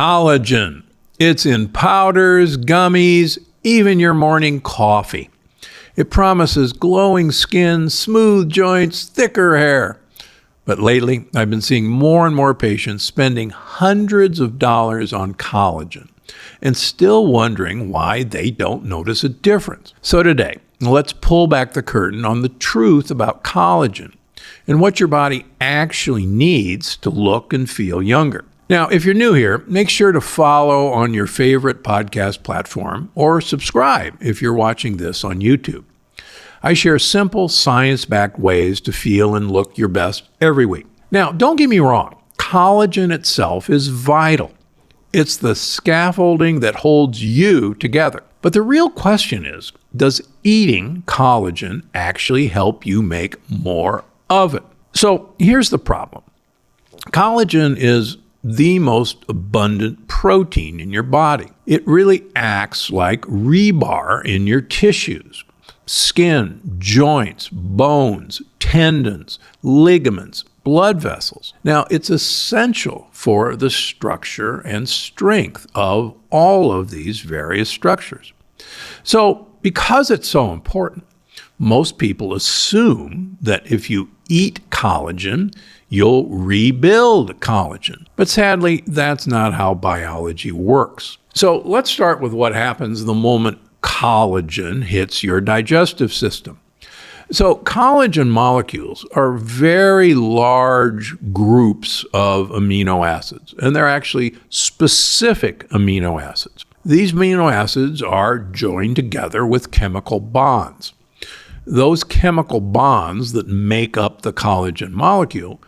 Collagen. It's in powders, gummies, even your morning coffee. It promises glowing skin, smooth joints, thicker hair. But lately, I've been seeing more and more patients spending hundreds of dollars on collagen and still wondering why they don't notice a difference. So today, let's pull back the curtain on the truth about collagen and what your body actually needs to look and feel younger. Now, if you're new here, make sure to follow on your favorite podcast platform or subscribe if you're watching this on YouTube. I share simple, science-backed ways to feel and look your best every week. Now, don't get me wrong. Collagen itself is vital. It's the scaffolding that holds you together. But the real question is, does eating collagen actually help you make more of it? So here's the problem. Collagen is the most abundant protein in your body. It really acts like rebar in your tissues, skin, joints, bones, tendons, ligaments, blood vessels. Now, it's essential for the structure and strength of all of these various structures. So, because it's so important, most people assume that if you eat collagen, you'll rebuild collagen. But sadly, that's not how biology works. So let's start with what happens the moment collagen hits your digestive system. So collagen molecules are very large groups of amino acids, and they're actually specific amino acids. These amino acids are joined together with chemical bonds. Those chemical bonds that make up the collagen molecule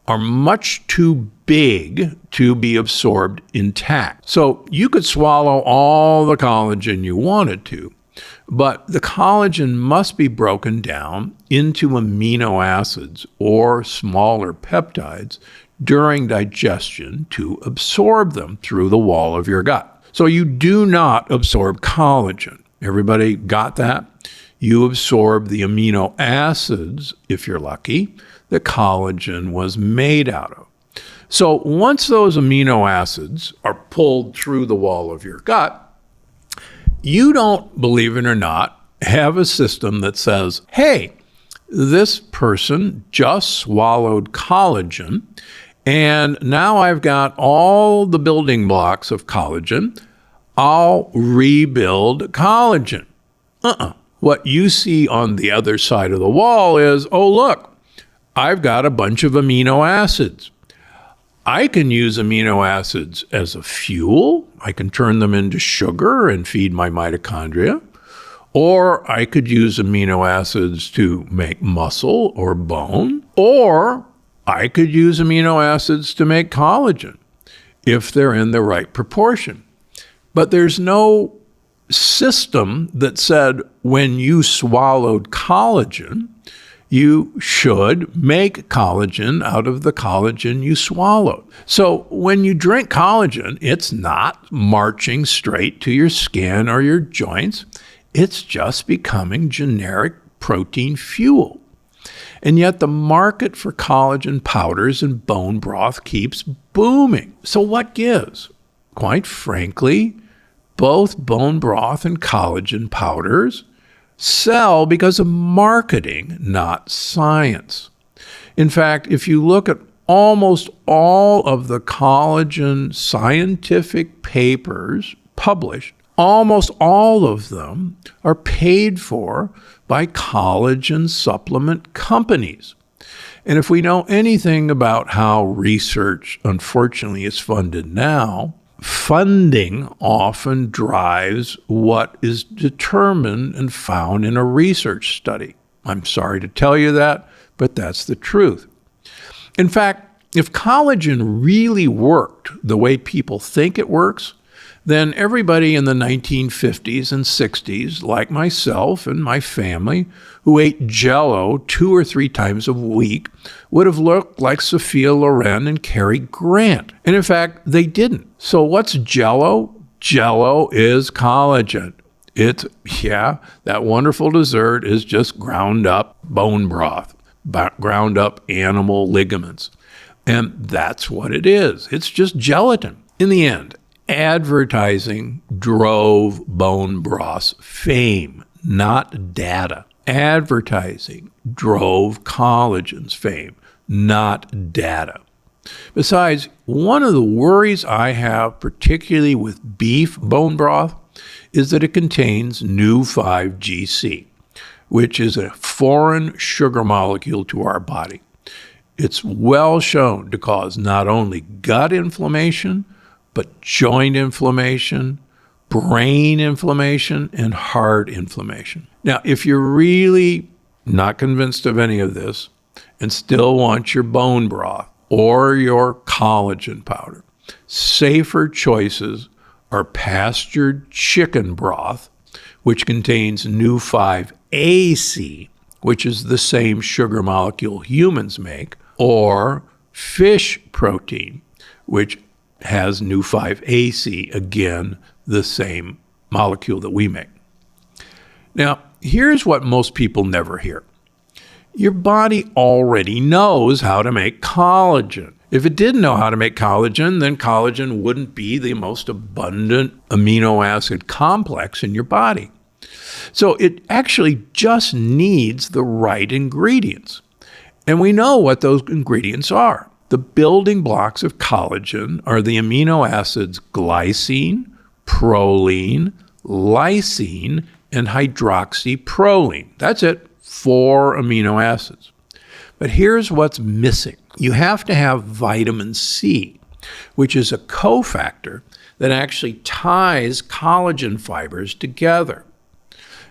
are much too big to be absorbed intact. So you could swallow all the collagen you wanted to, but the collagen must be broken down into amino acids or smaller peptides during digestion to absorb them through the wall of your gut. So you do not absorb collagen. Everybody got that? You absorb the amino acids, if you're lucky, that collagen was made out of. So once those amino acids are pulled through the wall of your gut, you don't, believe it or not, have a system that says, hey, this person just swallowed collagen, and now I've got all the building blocks of collagen. I'll rebuild collagen. What you see on the other side of the wall is, oh, look, I've got a bunch of amino acids. I can use amino acids as a fuel. I can turn them into sugar and feed my mitochondria. Or I could use amino acids to make muscle or bone. Or I could use amino acids to make collagen if they're in the right proportion. But there's no system that said when you swallowed collagen, you should make collagen out of the collagen you swallowed. So when you drink collagen, it's not marching straight to your skin or your joints. It's just becoming generic protein fuel. And yet the market for collagen powders and bone broth keeps booming. So what gives? Quite frankly, both bone broth and collagen powders sell because of marketing, not science. In fact, if you look at almost all of the collagen scientific papers published, almost all of them are paid for by collagen supplement companies. And if we know anything about how research, unfortunately, is funded now, funding often drives what is determined and found in a research study. I'm sorry to tell you that, but that's the truth. In fact, if collagen really worked the way people think it works, then everybody in the 1950s and 60s, like myself and my family, who ate Jell-O 2 or 3 times a week, would have looked like Sophia Loren and Cary Grant. And in fact, they didn't. So what's Jell-O? Jell-O is collagen. It's, that wonderful dessert is just ground up bone broth, ground up animal ligaments. And that's what it is. It's just gelatin. In the end, advertising drove bone broth's fame, not data. Advertising drove collagen's fame, not data. Besides, one of the worries I have, particularly with beef bone broth, is that it contains new 5-GC, which is a foreign sugar molecule to our body. It's well shown to cause not only gut inflammation, but joint inflammation, brain inflammation, and heart inflammation. Now, if you're really not convinced of any of this and still want your bone broth or your collagen powder, safer choices are pastured chicken broth, which contains new 5-AC, which is the same sugar molecule humans make, or fish protein, which has new 5-AC, again, the same molecule that we make. Now, here's what most people never hear. Your body already knows how to make collagen. If it didn't know how to make collagen, then collagen wouldn't be the most abundant amino acid complex in your body. So it actually just needs the right ingredients. And we know what those ingredients are. The building blocks of collagen are the amino acids glycine, proline, lysine, and hydroxyproline. That's it, 4 amino acids. But here's what's missing. You have to have vitamin C, which is a cofactor that actually ties collagen fibers together.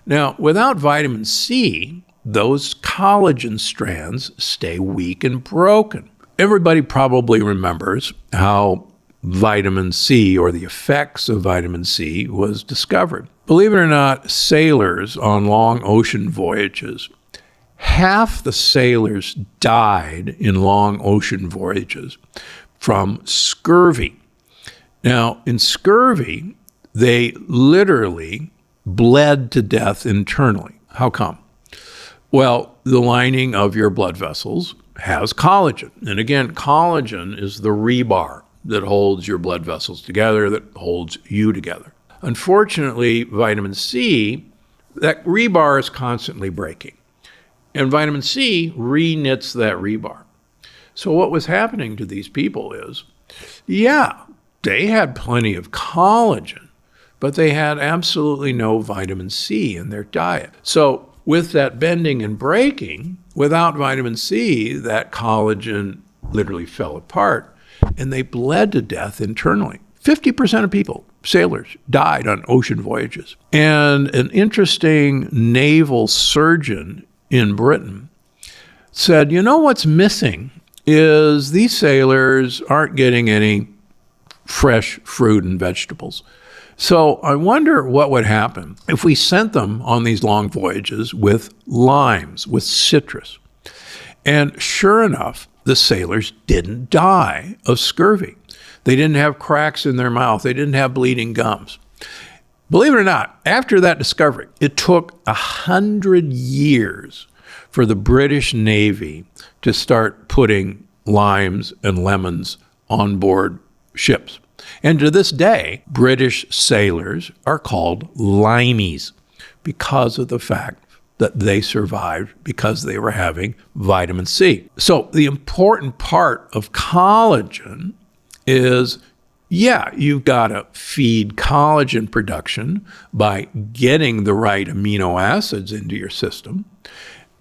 Now, without vitamin C, those collagen strands stay weak and broken. Everybody probably remembers how vitamin C, or the effects of vitamin C, was discovered. Believe it or not, sailors on long ocean voyages, half the sailors died in long ocean voyages from scurvy. Now, in scurvy, they literally bled to death internally. How come? Well, the lining of your blood vessels has collagen. And again, collagen is the rebar that holds your blood vessels together, that holds you together. Unfortunately, vitamin C, that rebar is constantly breaking. And vitamin C re-knits that rebar. So what was happening to these people is, yeah, they had plenty of collagen, but they had absolutely no vitamin C in their diet. So with that bending and breaking, without vitamin C, that collagen literally fell apart, and they bled to death internally. 50% of people, sailors, died on ocean voyages. And an interesting naval surgeon in Britain said, you know what's missing is these sailors aren't getting any fresh fruit and vegetables. So I wonder what would happen if we sent them on these long voyages with limes, with citrus. And sure enough, the sailors didn't die of scurvy. They didn't have cracks in their mouth. They didn't have bleeding gums. Believe it or not, after that discovery, it took 100 years for the British Navy to start putting limes and lemons on board ships. And to this day, British sailors are called limeys because of the fact that they survived because they were having vitamin C. So the important part of collagen is, yeah, you've got to feed collagen production by getting the right amino acids into your system.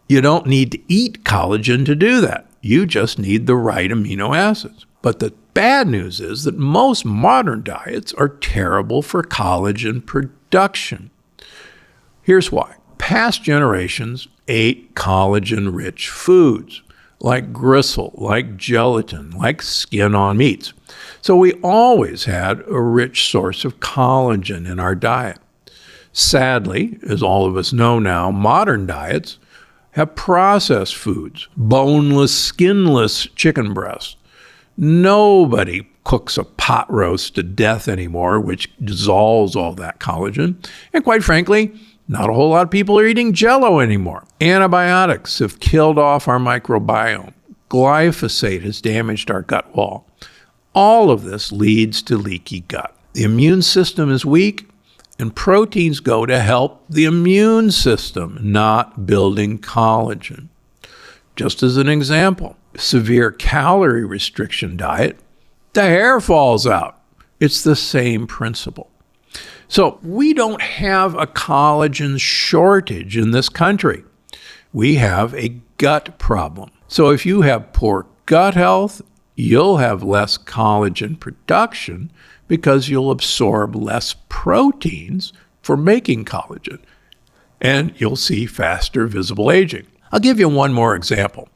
You don't need to eat collagen to do that. You just need the right amino acids. But the bad news is that most modern diets are terrible for collagen production. Here's why. Past generations ate collagen-rich foods like gristle, like gelatin, like skin on meats. So we always had a rich source of collagen in our diet. Sadly, as all of us know now, modern diets have processed foods, boneless, skinless chicken breasts. Nobody cooks a pot roast to death anymore, which dissolves all that collagen. And quite frankly, not a whole lot of people are eating Jell-O anymore. Antibiotics have killed off our microbiome. Glyphosate has damaged our gut wall. All of this leads to leaky gut. The immune system is weak, and proteins go to help the immune system, not building collagen. Just as an example, severe calorie restriction diet, the hair falls out. It's the same principle. So we don't have a collagen shortage in this country. We have a gut problem. So if you have poor gut health, you'll have less collagen production because you'll absorb less proteins for making collagen, and you'll see faster visible aging. I'll give you one more example.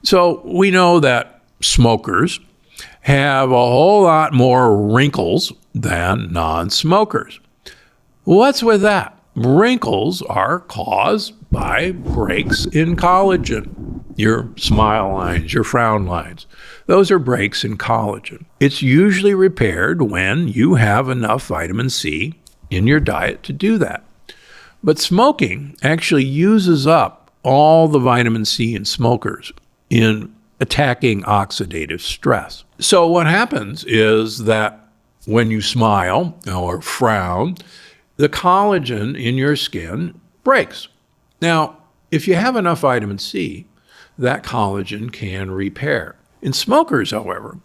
So we know that smokers have a whole lot more wrinkles than non-smokers. What's with that? Wrinkles are caused by breaks in collagen. Your smile lines, your frown lines, those are breaks in collagen. It's usually repaired when you have enough vitamin C in your diet to do that. But smoking actually uses up all the vitamin C in smokers in attacking oxidative stress. So what happens is that when you smile or frown, the collagen in your skin breaks. Now, if you have enough vitamin C, that collagen can repair. In smokers, however,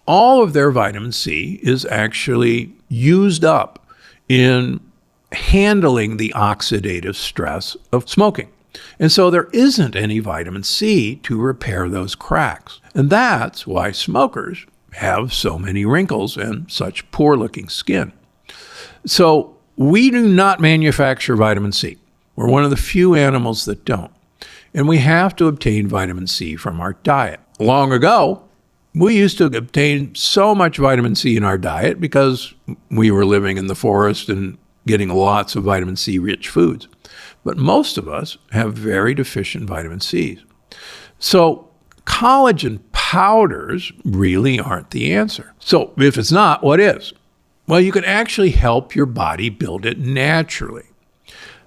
all of their vitamin C is actually used up in handling the oxidative stress of smoking. And so there isn't any vitamin C to repair those cracks. And that's why smokers have so many wrinkles and such poor-looking skin. So we do not manufacture vitamin C. We're one of the few animals that don't. And we have to obtain vitamin C from our diet. Long ago, we used to obtain so much vitamin C in our diet because we were living in the forest and getting lots of vitamin C-rich foods. But most of us have very deficient vitamin C's. So collagen powders really aren't the answer. So if it's not, what is? Well, you can actually help your body build it naturally.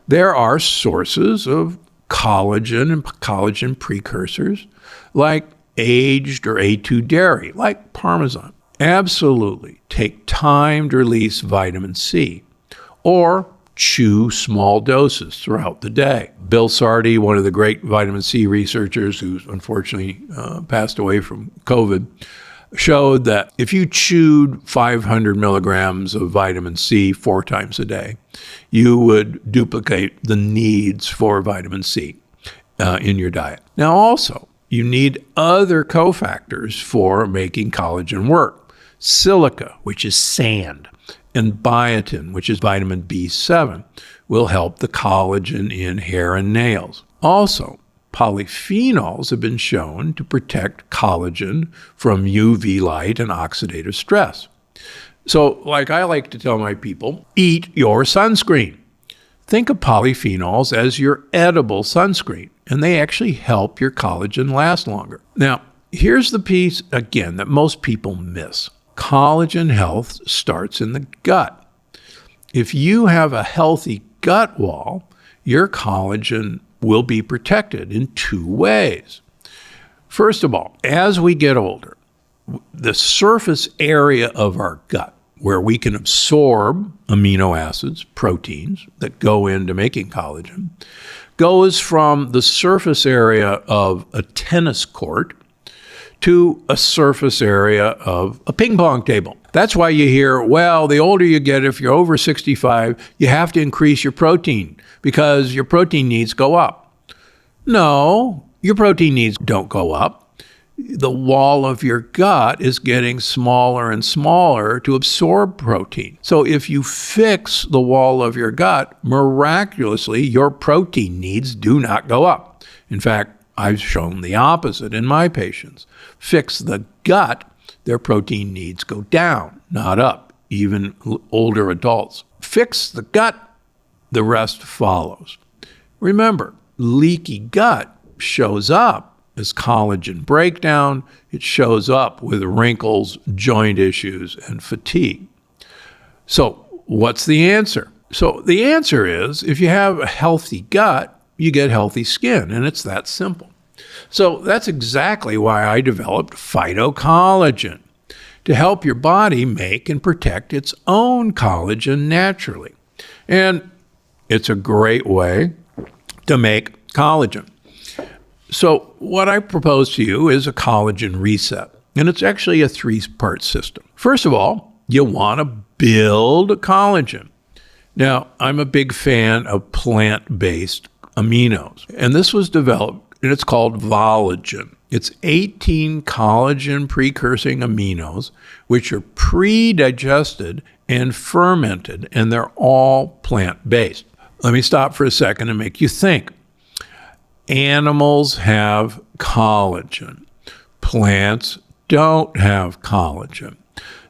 There are sources of collagen and collagen precursors like aged or A2 dairy, like Parmesan. Absolutely take time to release vitamin C, or chew small doses throughout the day. Bill Sardi, one of the great vitamin C researchers who's unfortunately passed away from COVID, showed that if you chewed 500 milligrams of vitamin C 4 times a day, you would duplicate the needs for vitamin C in your diet. Now also, you need other cofactors for making collagen work. Silica, which is sand, and biotin, which is vitamin B7, will help the collagen in hair and nails. Also, polyphenols have been shown to protect collagen from UV light and oxidative stress. So, like I like to tell my people, eat your sunscreen. Think of polyphenols as your edible sunscreen, and they actually help your collagen last longer. Now, here's the piece, again, that most people miss. Collagen health starts in the gut. If you have a healthy gut wall, your collagen will be protected in 2 ways. First of all, as we get older, the surface area of our gut, where we can absorb amino acids, proteins that go into making collagen, goes from the surface area of a tennis court to a surface area of a ping pong table. That's why you hear, well, the older you get, if you're over 65, you have to increase your protein because your protein needs go up. No, your protein needs don't go up. The wall of your gut is getting smaller and smaller to absorb protein. So if you fix the wall of your gut, miraculously, your protein needs do not go up. In fact, I've shown the opposite in my patients. Fix the gut, their protein needs go down, not up, even older adults. Fix the gut, the rest follows. Remember, leaky gut shows up as collagen breakdown. It shows up with wrinkles, joint issues, and fatigue. So what's the answer? So the answer is, if you have a healthy gut, you get healthy skin, and it's that simple. So that's exactly why I developed phytocollagen. to help your body make and protect its own collagen naturally. And it's a great way to make collagen. So what I propose to you is a collagen reset. And it's actually a 3-part system. First of all, you want to build collagen. Now, I'm a big fan of plant-based aminos. And this was developed, and it's called collagen. It's 18 collagen precursing aminos, which are pre-digested and fermented, and they're all plant-based. Let me stop for a second and make you think. Animals have collagen. Plants don't have collagen.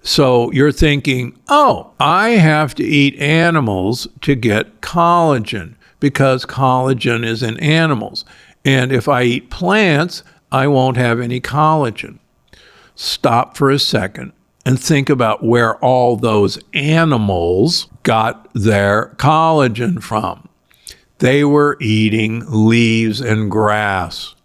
So you're thinking, oh, I have to eat animals to get collagen because collagen is in animals. And if I eat plants, I won't have any collagen. Stop for a second and think about where all those animals got their collagen from. They were eating leaves and grass.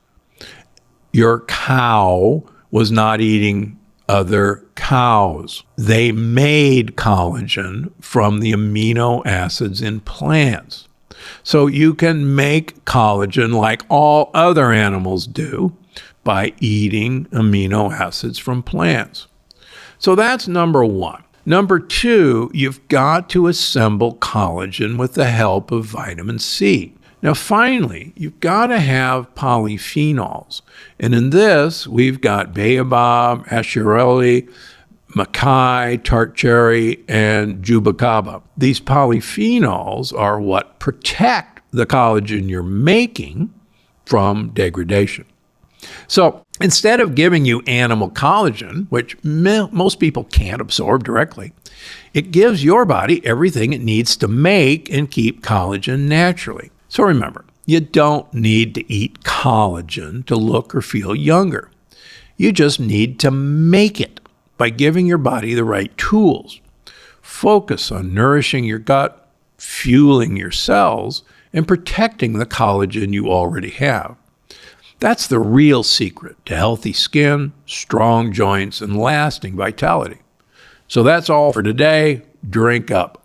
Your cow was not eating other cows. They made collagen from the amino acids in plants. So you can make collagen like all other animals do by eating amino acids from plants. So that's number one. Number two, you've got to assemble collagen with the help of vitamin C. Now, finally, you've got to have polyphenols. And in this, we've got baobab, ashureli, makai, tart cherry, and jubacaba. These polyphenols are what protect the collagen you're making from degradation. So instead of giving you animal collagen, which most people can't absorb directly, it gives your body everything it needs to make and keep collagen naturally. So remember, you don't need to eat collagen to look or feel younger. You just need to make it by giving your body the right tools. Focus on nourishing your gut, fueling your cells, and protecting the collagen you already have. That's the real secret to healthy skin, strong joints, and lasting vitality. So that's all for today. Drink up.